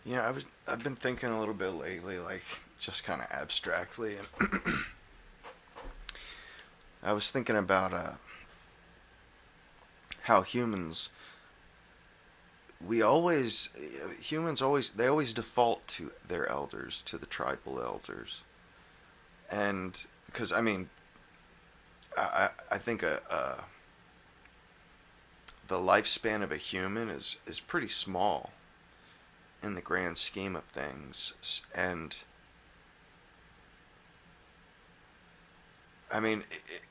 I've been thinking a little bit lately, like just kind of abstractly, and I was thinking about how we always humans always they always default to their elders, to the tribal elders, and because I think the lifespan of a human is pretty small in the grand scheme of things, and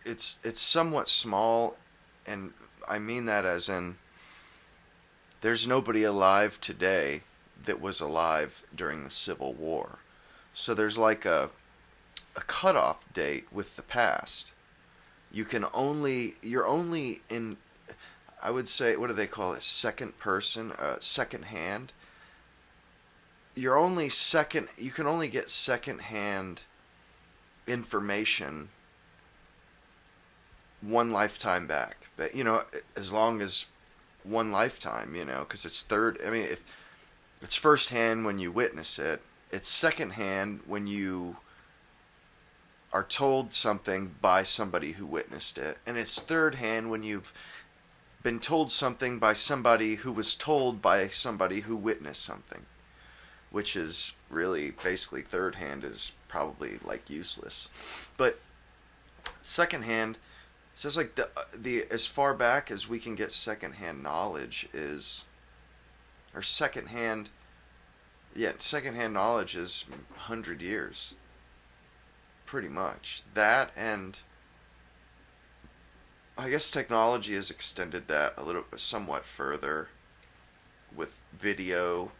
it's somewhat small, and I mean that as in there's nobody alive today that was alive during the Civil War. So there's like a cutoff date with the past. You're only in, I would say, what do they call it? Second person, second hand. You can only get second hand information one lifetime back. But, as long as one lifetime, because it's third. If it's first hand when you witness it, it's second hand when you are told something by somebody who witnessed it, and it's third hand when you've been told something by somebody who was told by somebody who witnessed something, which is really basically third hand is probably like useless. But second hand says like the as far back as we can get second hand knowledge is or second hand yeah second hand knowledge is 100 years pretty much. That, and I guess technology has extended that a little somewhat further with video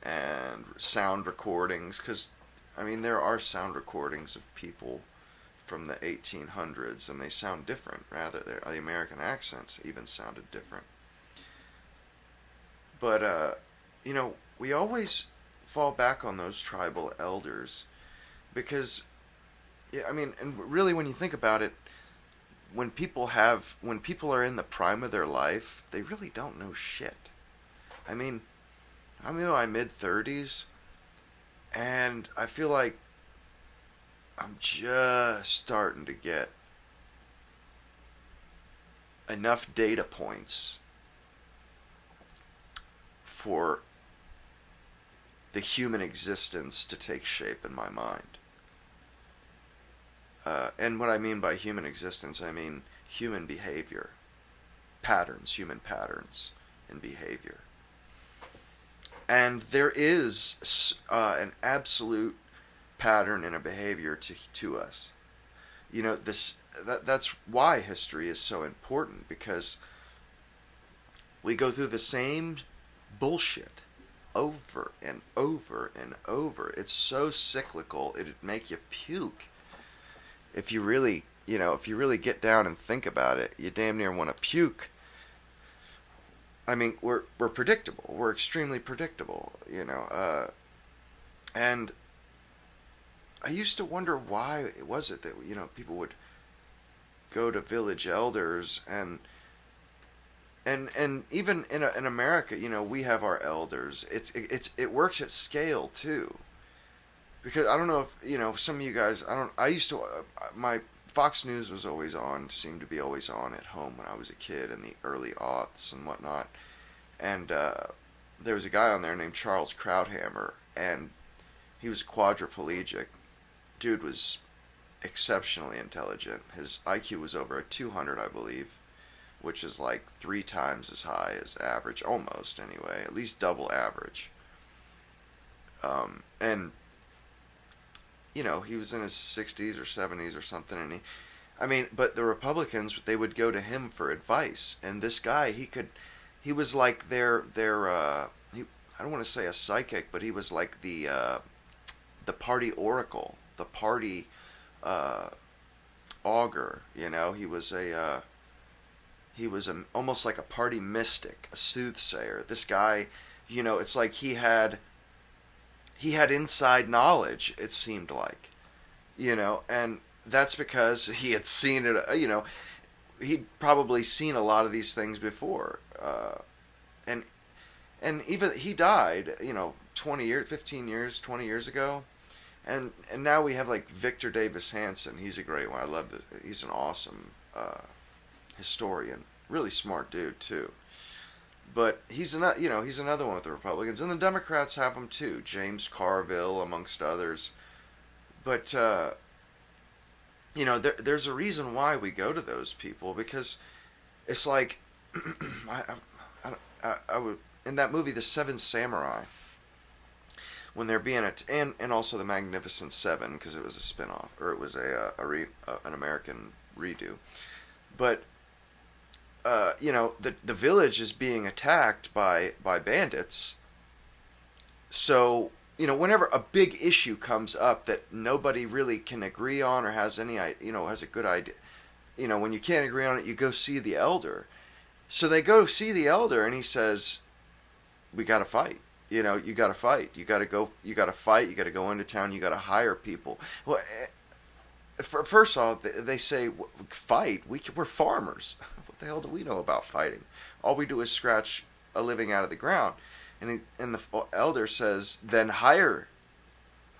and sound recordings, because there are sound recordings of people from the 1800s, and they sound different. Rather, the American accents even sounded different. But we always fall back on those tribal elders because, yeah, and really, when you think about it, when people are in the prime of their life, they really don't know shit. I mean, I'm in my mid 30s, and I feel like I'm just starting to get enough data points for the human existence to take shape in my mind. And what I mean by human existence, I mean human behavior, human patterns in behavior. And there is an absolute pattern in a behavior to us. That's why history is so important, because we go through the same bullshit over and over and over. It's so cyclical, it'd make you puke. If you really get down and think about it, you damn near want to puke. We're predictable. We're extremely predictable, and I used to wonder why it was it that people would go to village elders, and even in America, we have our elders. It works at scale too, because I don't know if some of you guys. I used to my Fox News was always on, seemed to be always on at home when I was a kid in the early aughts and whatnot. And there was a guy on there named Charles Krauthammer, and he was quadriplegic. Dude was exceptionally intelligent. His IQ was over a 200, I believe, which is like 3 times as high as average, almost anyway, at least double average. And he was in his 60s or 70s or something, and but the Republicans, they would go to him for advice, and this guy, he was like I don't want to say a psychic, but he was like the party oracle, the party augur. He was almost like a party mystic, a soothsayer. This guy, it's like he had inside knowledge, it seemed like, and that's because he had seen it. He'd probably seen a lot of these things before, and And even he died, 20 years, 15 years, 20 years ago. And now we have like Victor Davis Hanson. He's a great one. I love that. He's an awesome historian. Really smart dude too. But he's another one with the Republicans, and the Democrats have them too. James Carville, amongst others. But there's a reason why we go to those people, because it's like I, I would in that movie, The Seven Samurai, when they're being and also The Magnificent Seven, because it was a spinoff, or it was an American redo. But the village is being attacked by bandits. So whenever a big issue comes up that nobody really can agree on or has has a good idea, when you can't agree on it, you go see the elder. So they go see the elder, and he says, "We got to fight. You got to fight. You got to go. You got to fight. You got to go into town. You got to hire people." Well, first off, they say, "Fight? We're farmers. What the hell do we know about fighting? All we do is scratch a living out of the ground." And the elder says, "Then hire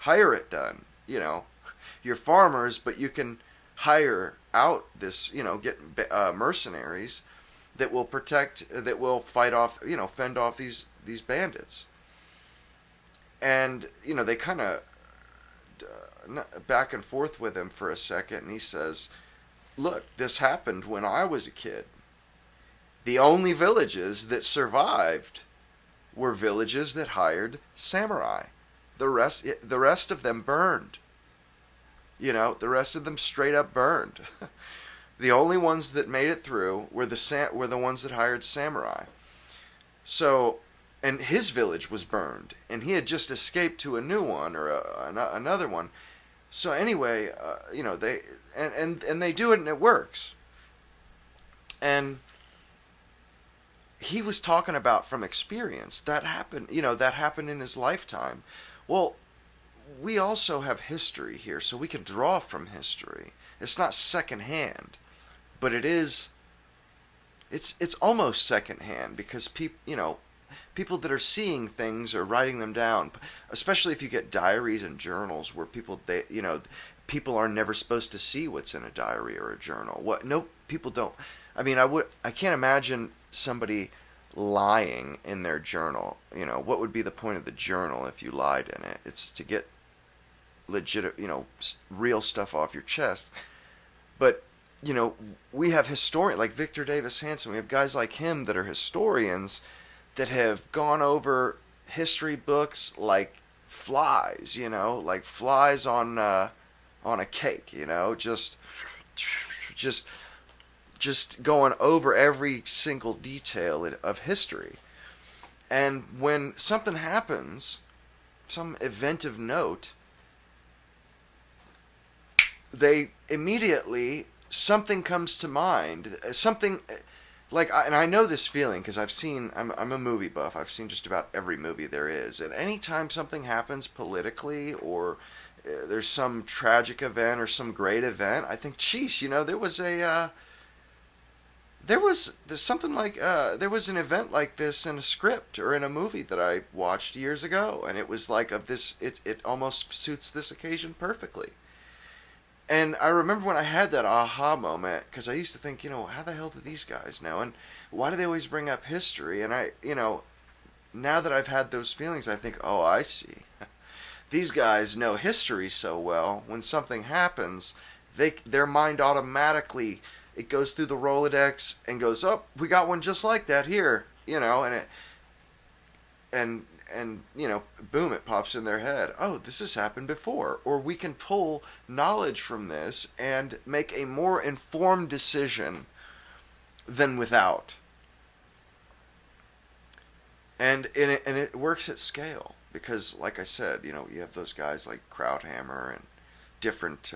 it done. You're farmers, but you can hire out this. Get mercenaries that will fight off. Fend off these bandits." And they kind of back and forth with him for a second, and he says, "Look, this happened when I was a kid. The only villages that survived were villages that hired samurai. The rest of them burned. The rest of them straight up burned. The only ones that made it through were the ones that hired samurai." So, and his village was burned, and he had just escaped to a new one, or another one. So anyway, they and they do it, and it works. And he was talking about from experience that happened. That happened in his lifetime. Well, we also have history here, so we can draw from history. It's not secondhand, but it is. It's almost secondhand, because people that are seeing things are writing them down, especially if you get diaries and journals where people are never supposed to see what's in a diary or a journal. No, people don't. I mean, I can't imagine somebody lying in their journal. What would be the point of the journal if you lied in it? It's to get legit, real stuff off your chest. But we have historians like Victor Davis Hanson. We have guys like him that are historians that have gone over history books like flies, like flies on a cake, just going over every single detail of history. And when something happens, some event of note, they immediately, something comes to mind, something like, and I know this feeling because I'm a movie buff. I've seen just about every movie there is. And anytime something happens politically, or there's some tragic event or some great event, I think, geez, there was something like there was an event like this in a script or in a movie that I watched years ago, and it was like it almost suits this occasion perfectly. And I remember when I had that aha moment, because I used to think, how the hell do these guys know, and why do they always bring up history? And now that I've had those feelings, I think, oh, I see. These guys know history so well. When something happens, their mind automatically, it goes through the Rolodex and goes, "Oh, we got one just like that here," and boom, it pops in their head. Oh, this has happened before. Or we can pull knowledge from this and make a more informed decision than without. And it works at scale, because, like I said, you have those guys like Krauthammer and different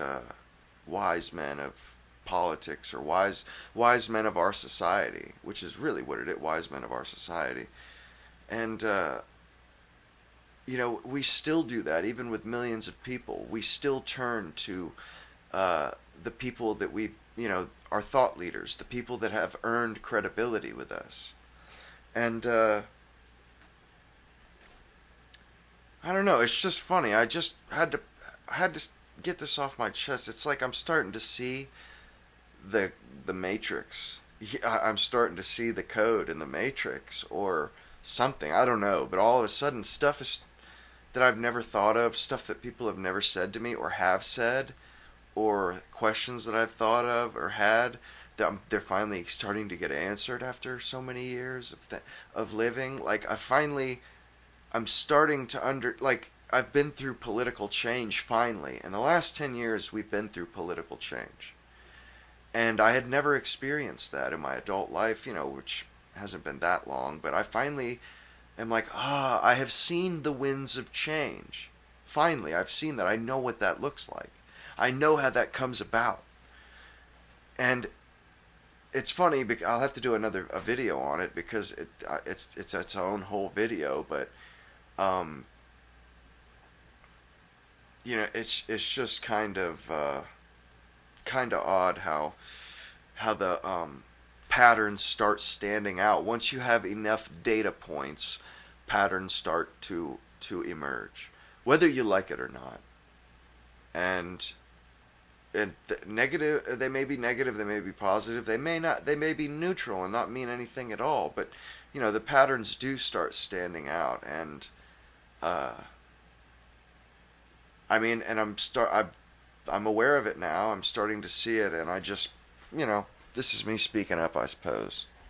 wise men of politics, or wise men of our society, which is really what it is, wise men of our society. And we still do that, even with millions of people. We still turn to the people that our thought leaders, the people that have earned credibility with us. And I don't know. It's just funny. I had to get this off my chest. It's like I'm starting to see the the Matrix. Yeah, I'm starting to see the code in the Matrix or something. I don't know, but all of a sudden stuff is that I've never thought of, stuff that people have never said to me or have said, or questions that I've thought of or had that they're finally starting to get answered after so many years of living. Like I'm starting to like I've been through political change finally. In the last 10 years we've been through political change. And I had never experienced that in my adult life, which hasn't been that long, but I finally am like, I have seen the winds of change. Finally, I've seen that. I know what that looks like. I know how that comes about. And it's funny because I'll have to do a video on it because it's its own whole video, but um, it's just kind of odd how the patterns start standing out. Once you have enough data points, patterns start to emerge, whether you like it or not. And negative, they may be negative, they may be positive, they may not, they may be neutral and not mean anything at all. But the patterns do start standing out, and uh, I mean, and I'm aware of it now. I'm starting to see it, and I just, this is me speaking up, I suppose.